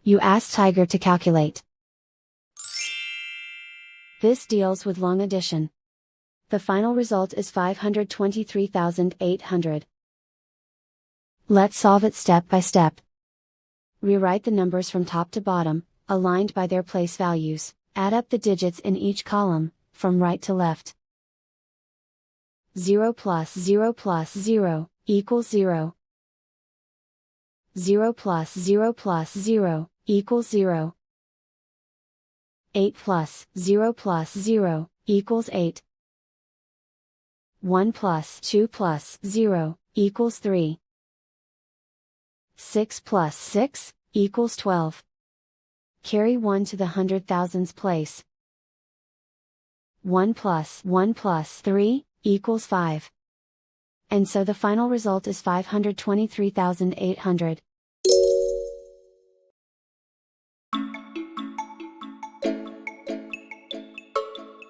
You ask Tiger to calculate. This deals with long addition. The final result is 523,800. Let's solve it step by step. Rewrite the numbers from top to bottom, aligned by their place values. Add up the digits in each column, from right to left. 0 plus 0 plus 0 equals 0. 0 plus 0 plus 0 equals 0. 8 plus 0 plus 0 equals 8. 1 plus 2 plus 0 equals 3. 6 plus 6 equals 12. Carry 1 to the hundred thousands place. 1 plus 3 equals 5. And so the final result is 523,800.